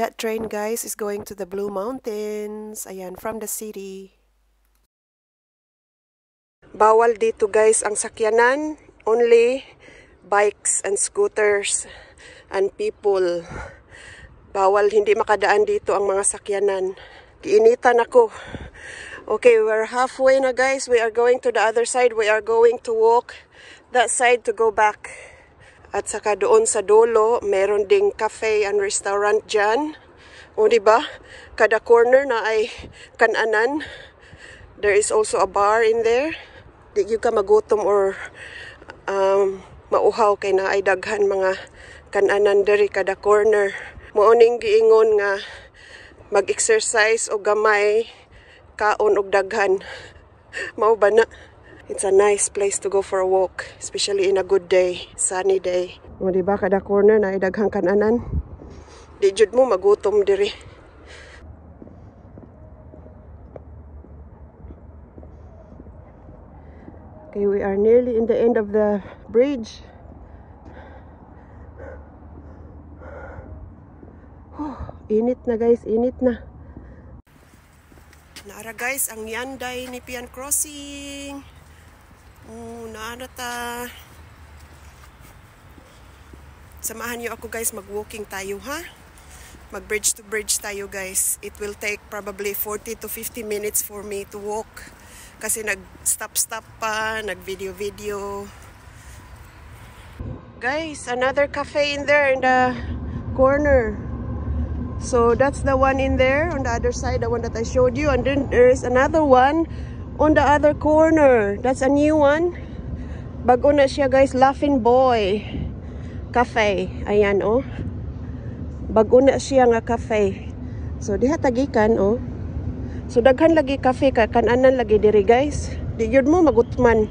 That train, guys, is going to the Blue Mountains. Ayan, from the city. Bawal dito, guys, ang sakyanan. Only bikes and scooters and people. Bawal, hindi makadaan dito ang mga sakyanan. Kiinitan ako. Okay, we're halfway na, guys. We are going to the other side. We are going to walk that side to go back. At saka doon sa dulo, meron ding cafe and restaurant dyan. O, diba? Kada corner na ay kananan. There is also a bar in there. Di ka magutom or mauhaw kay na ay daghan mga kananan diri kada corner. Mooning giingon nga mag-exercise o gamay, kaon og daghan. Mao ba na? It's a nice place to go for a walk, especially in a good day, sunny day. O diba kada corner na ay daghang kananan. Di jud mo magutom diri. Okay, we are nearly in the end of the bridge. Init na, guys, init na. Naara, guys, ang Yanday Nepean Crossing. Naara ta. Samahan niyo ako, guys, mag-walking tayo, ha? Mag-bridge to bridge tayo, guys. It will take probably 40 to 50 minutes for me to walk. Kasi nag-stop-stop pa, nag-video-video. Guys, another cafe in there in the corner. So that's the one in there on the other side, the one that I showed you. And then there is another one on the other corner. That's a new one. Bago na siya, guys, Laughing Boy Cafe. Ayan, oh. Bago na siya nga cafe. So diha tagikan, oh. So daghan lagi cafe ka kananan lagi diri, guys. Di gyud mo magutman.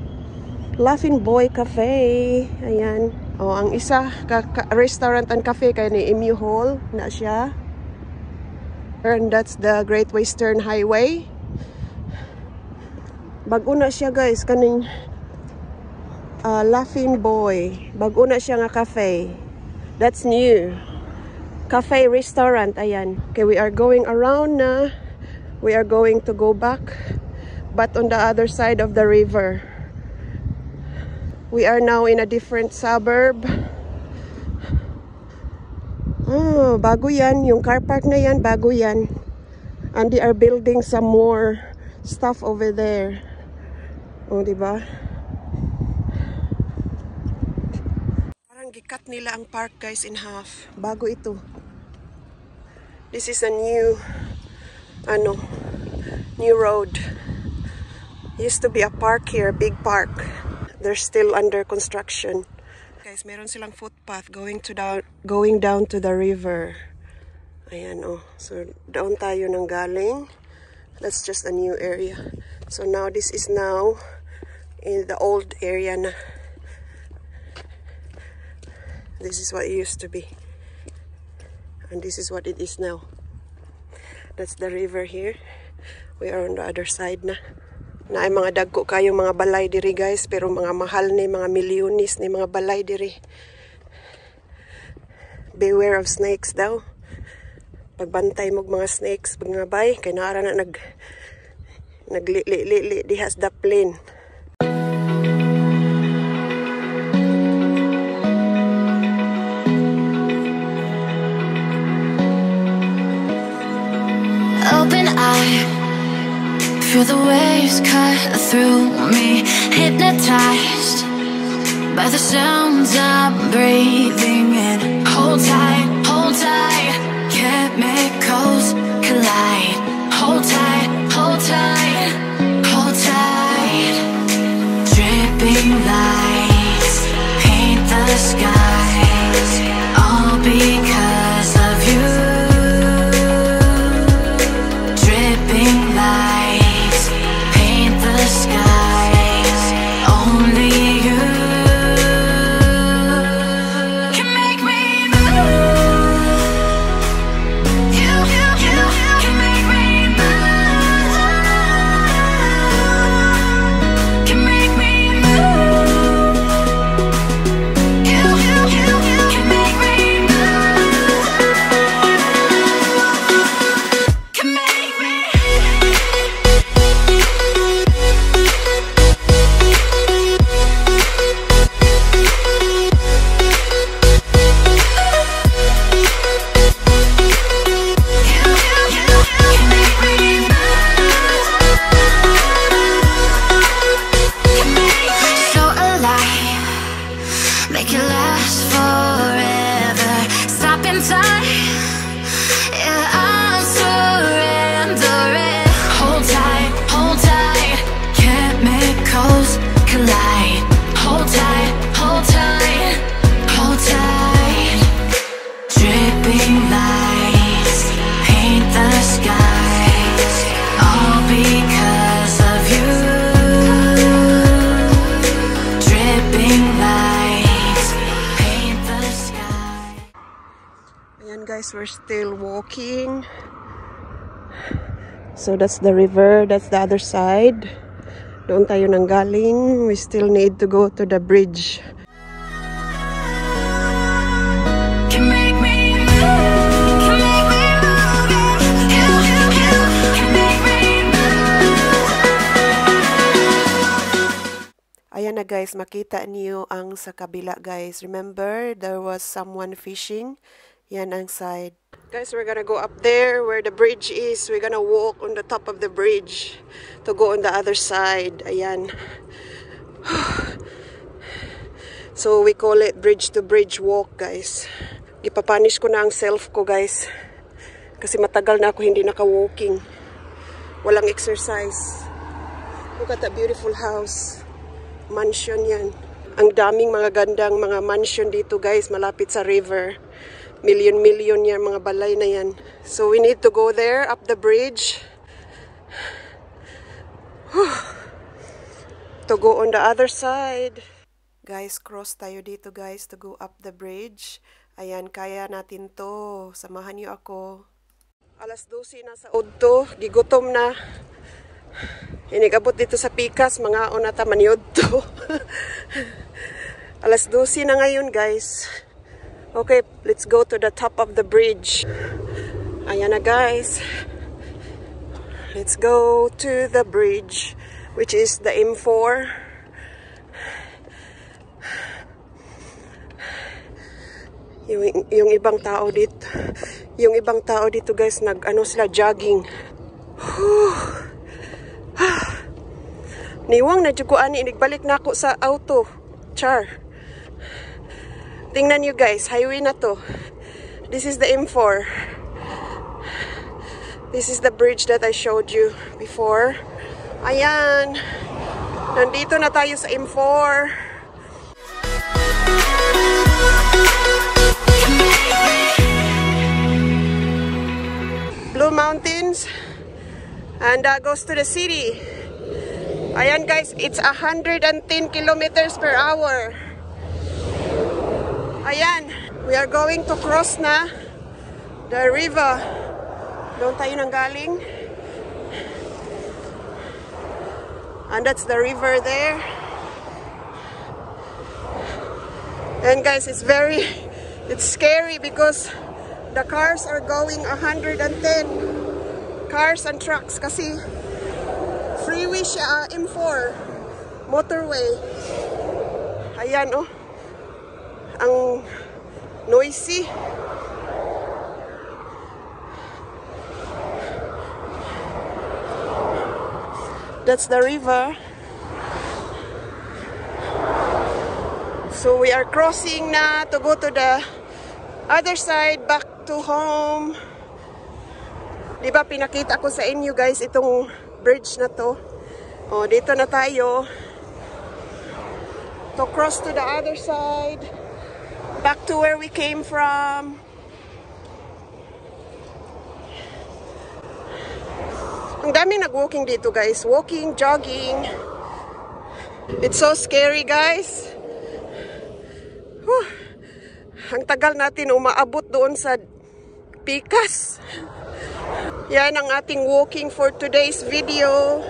Laughing Boy Cafe. Ayan. Oh, ang isa ka restaurant and cafe kay ni MU Hall na siya. And that's the Great Western Highway. Bago na siya, guys, kaning Laughing Boy. Bago na siya nga cafe. That's new. Cafe restaurant, ayan. Okay, we are going around na. We are going to go back, but on the other side of the river. We are now in a different suburb. Oh, bago yan. Yung car park na yan, bago yan. And they are building some more stuff over there. Oh, diba? Parang gikat nila ang park, guys, in half. Bago ito. This is a new road. Used to be a park here, big park. They're still under construction. Guys, meron silang footpath going down to the river. Ayan, oh. So doon tayo nang galing. That's just a new area. So now this is now in the old area na. This is what it used to be. And this is what it is now. That's the river here. We are on the other side na. Na ay mga dagko kayong mga balay diri, guys, pero mga mahal ni mga milyonis ni mga balay diri. Beware of snakes daw. Pagbantay mo mga snakes, mga bay, kay naara na nagli dihas the plane. Open eye, feel the waves cut through me, hypnotized by the sounds I'm breathing in. Hold tight, chemicals collide. Hold tight, hold tight, hold tight. Dripping lights paint the skies, all because of you. Only you can make me move. make it last forever. Stop in time, yeah, I'm surrendering. Hold tight, chemicals collide. Hold tight, hold tight, hold tight. Dripping lights paint the skies, all because of you. Dripping lights paint the sky. Ayan guys, we're still walking. So that's the river, that's the other side. Doon tayo nanggaling. We still need to go to the bridge. Can make me move, can make me move, you can make me move. Ayan na guys, makita niyo ang sa kabila guys. Remember, there was someone fishing. Yan ang side. Guys, we're gonna go up there where the bridge is. We're gonna walk on the top of the bridge to go on the other side. Ayan. So we call it bridge to bridge walk guys. Ipapanish ko na ang self ko guys. Kasi matagal na ako hindi naka-walking. Walang exercise. Look at that beautiful house. Mansion yan. Ang daming mga gandang mga mansion dito guys, malapit sa river. Million yan, mga balay na yan. So we need to go there, up the bridge. To go on the other side. Guys, cross tayo dito guys to go up the bridge. Ayan, kaya natin to. Samahan niyo ako. Alas 12 na sa udto, gigutom na. Inigabot dito sa Pikas, mga onata maniod to. Alas 12 na ngayon guys. Okay, let's go to the top of the bridge. Ayan na guys. Let's go to the bridge, which is the M4. Yung ibang tao dito, guys, nag-ano sila, jogging. Niwang na juguan ni inigbalik na ako sa auto. Char. Tingnan nyo guys, highway na to. This is the M4. This is the bridge that I showed you before. Ayan. Nandito na tayo sa M4. Blue Mountains. And that goes to the city. Ayan guys, it's 110 kilometers per hour. Ayan, we are going to cross na the river. Doon tayo nanggaling. And that's the river there. And guys, it's scary because the cars are going 110. Cars and trucks kasi freeway siya, M4. Motorway. Ayan oh. Ang noisy. That's the river. So we are crossing na to go to the other side, back to home. Diba pinakita ko sa inyo guys itong bridge na to. Oh, dito na tayo. To cross to the other side. Back to where we came from. Ang dami nag-walking dito guys. Walking, jogging. It's so scary guys. Whew. Ang tagal natin umaabot doon sa Pikas. Yan ang ating walking for today's video.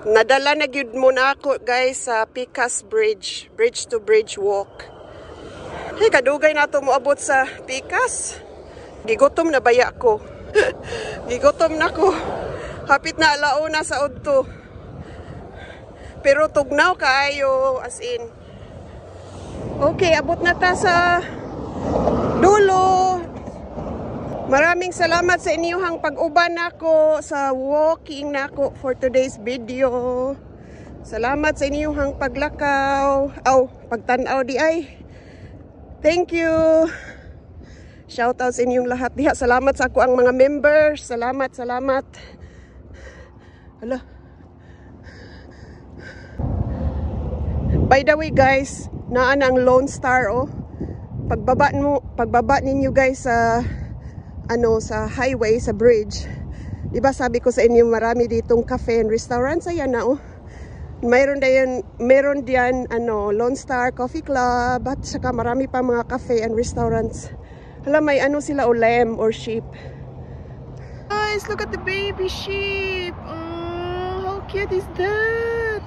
Nadala na gyud muna ako guys sa Pikas Bridge. Bridge to bridge walk. Hey, kadugay na ito moabot sa Pikas. Gigutom na baya ko. Gigutom na ko. Hapit na alauna sa udto. Pero tugnaw kaayo as in. Okay, abot na ta sa dulo. Maraming salamat sa inyong pag-uban nako sa walking nako for today's video. Salamat sa inyong paglakaw. Pagtanaw di ay. Thank you. Shout out sa inyong lahat diha. Salamat sa ako ang mga members. Salamat. Hala. By the way guys, naan ang Lone Star oh. Pagbaba ninyo guys sa sa highway, sa bridge. 'Di ba sabi ko sa inyo marami ditong cafe and restaurants ayan na oh. Mayroon diyan Lone Star Coffee Club at saka marami pa mga cafe and restaurants. Hala, may sila o lamb or sheep. Guys, look at the baby sheep. Oh, how cute is that?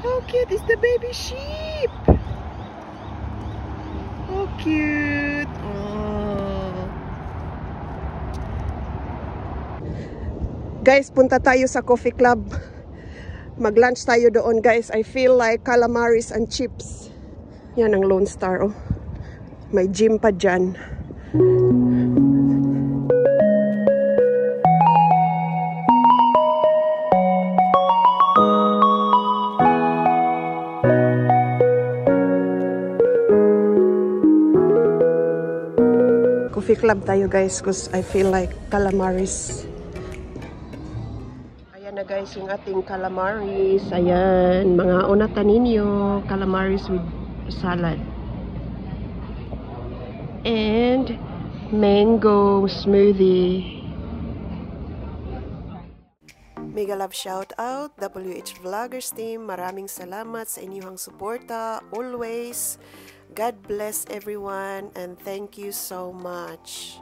How cute is the baby sheep? How cute. Oh. Guys, punta tayo sa coffee club. Mag-lunch tayo doon, guys. I feel like calamaris and chips. Yan ang Lone Star, oh. May gym pa dyan. Coffee club tayo, guys, because I feel like calamaris. Na guys yung ating calamaris. Ayan, mga unata ninyo, calamaris with salad and mango smoothie. Mega love shout out WH Vloggers team. Maraming salamat sa inyong suporta always. God bless everyone and thank you so much.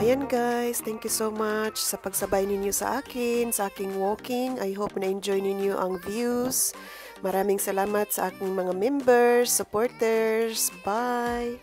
Ayan guys, thank you so much sa pagsabay ninyo sa akin, sa aking walking. I hope na-enjoy ninyo ang views. Maraming salamat sa aking mga members, supporters. Bye!